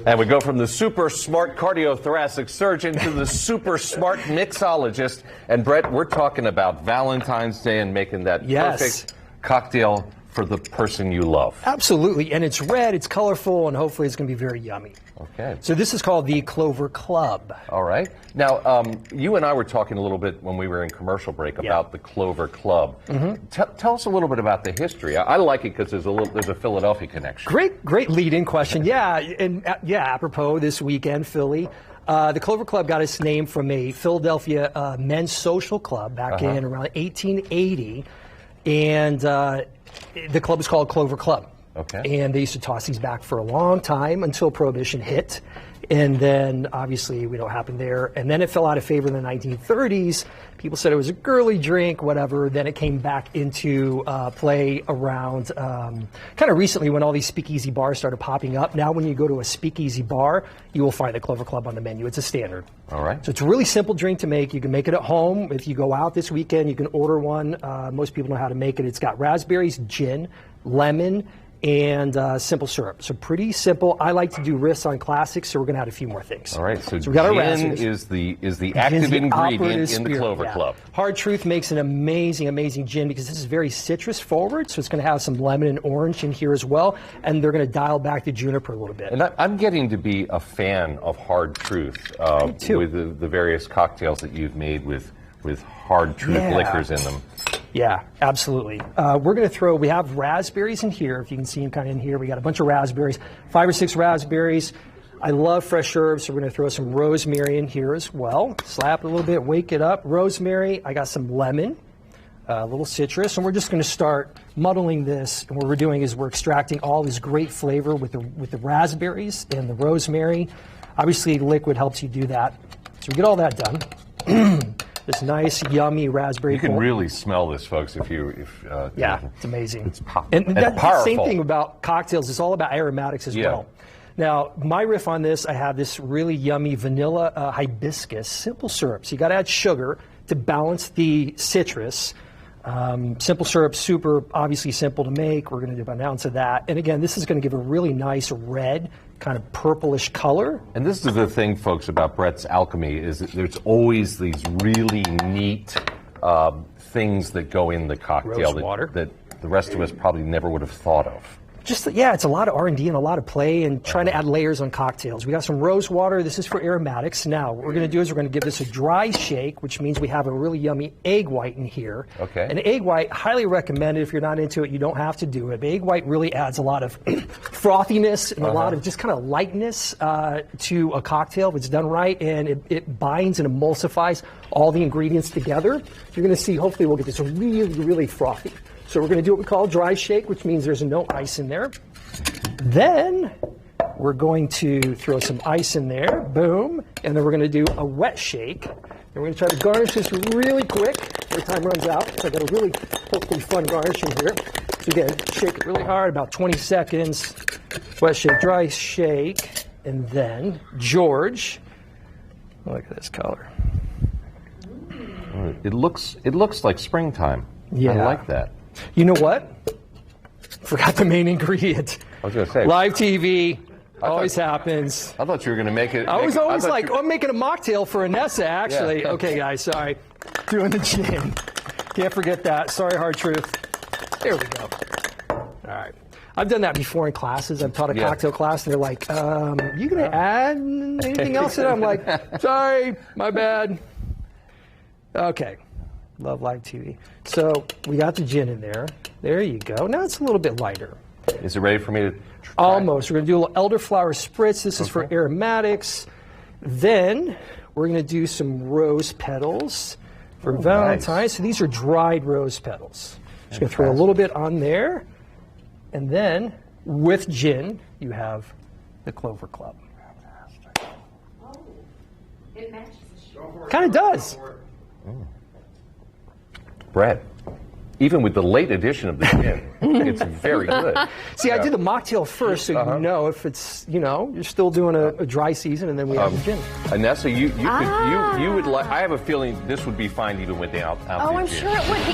And we go from the super smart cardiothoracic surgeon to the super smart mixologist. And Brett, we're talking about Valentine's Day and making that perfect cocktail for the person you love. Absolutely. And it's red, it's colorful, and hopefully it's going to be very yummy. Okay. So this is called the Clover Club. All right. Now, you and I were talking a little bit when we were in commercial break about the Clover Club. Tell us a little bit about the history. I like it because there's a Philadelphia connection. Great lead-in question. Apropos this weekend, Philly. The Clover Club got its name from a Philadelphia men's social club back in around 1880. And the club is called Clover Club. Okay. And they used to toss these back for a long time until Prohibition hit. And then, obviously, we know what happened there. And then it fell out of favor in the 1930s. People said it was a girly drink, whatever. Then it came back into play around kind of recently when all these speakeasy bars started popping up. Now, when you go to a speakeasy bar, you will find the Clover Club on the menu. It's a standard. All right. So it's a really simple drink to make. You can make it at home. If you go out this weekend, you can order one. Most people know how to make it. It's got raspberries, gin, lemon, and simple syrup. So pretty simple. I like to do riffs on classics, so we're going to add a few more things. All right, so we got gin is the active ingredient in the Clover Club. Hard Truth makes an amazing gin because this is very citrus forward, so it's going to have some lemon and orange in here as well, and they're going to dial back the juniper a little bit. And I'm getting to be a fan of Hard Truth with the various cocktails that you've made with Hard Truth liquors in them. Yeah, absolutely. We're going to we have raspberries in here. If you can see them kind of in here, we got a bunch of raspberries, 5 or 6 raspberries. I love fresh herbs, so we're going to throw some rosemary in here as well. Slap it a little bit, wake it up. Rosemary, I got some lemon, a little citrus, and we're just going to start muddling this. And what we're doing is we're extracting all this great flavor with the raspberries and the rosemary. Obviously, liquid helps you do that. So we get all that done. This nice, yummy raspberry. You can really smell this, folks. It's amazing. It's powerful. And that's the same thing about cocktails. It's all about aromatics as well. Now, my riff on this, I have this really yummy vanilla hibiscus simple syrup. So you got to add sugar to balance the citrus. Simple syrup, super obviously simple to make. We're going to do about an ounce of that. And again, this is going to give a really nice red, kind of purplish color. And this is the thing, folks, about Brett's Alchemy is that there's always these really neat things that go in the cocktail that the rest of us probably never would have thought of. It's a lot of R&D and a lot of play and trying to add layers on cocktails. We got some rose water. This is for aromatics. Now, what we're going to do is we're going to give this a dry shake, which means we have a really yummy egg white in here. Okay. And egg white, highly recommended. If you're not into it, you don't have to do it. But egg white really adds a lot of frothiness and a lot of just kind of lightness to a cocktail if it's done right. And it binds and emulsifies all the ingredients together. You're going to see, hopefully, we'll get this really frothy. So we're going to do what we call a dry shake, which means there's no ice in there. Then we're going to throw some ice in there, boom, and then we're going to do a wet shake. And we're going to try to garnish this really quick before time runs out. So I got a really, hopefully, fun garnish in here. So again, shake it really hard, about 20 seconds. Wet shake, dry shake, and then George. Look at this color. It looks like springtime. Yeah. I like that. You know what? Forgot the main ingredient. I was going to say. Live TV. Always happens. I thought you were going to make it. I was always like, I'm making a mocktail for Anessa, actually. Yeah. Okay, guys, sorry. Doing the gin. Can't forget that. Sorry, Hard Truth. There we go. All right. I've done that before in classes. I've taught a cocktail class, and they're like, you going to add anything else to that? I'm like, sorry, my bad. Okay. Love live TV. So we got the gin in there. There you go. Now it's a little bit lighter. Is it ready for me to try? Almost. We're going to do a little elderflower spritz. This is for aromatics. Then we're going to do some rose petals for Valentine. Nice. So these are dried rose petals. Just going to throw a little bit on there. And then with gin, you have the Clover Club. Oh, it matches the show. Kind of does. Brett, even with the late addition of the gin, it's very good. See, I did the mocktail first, so you know if it's, you're still doing a dry season, and then we have the gin. Anessa, you would like. I have a feeling this would be fine even without the gin. I'm sure it would.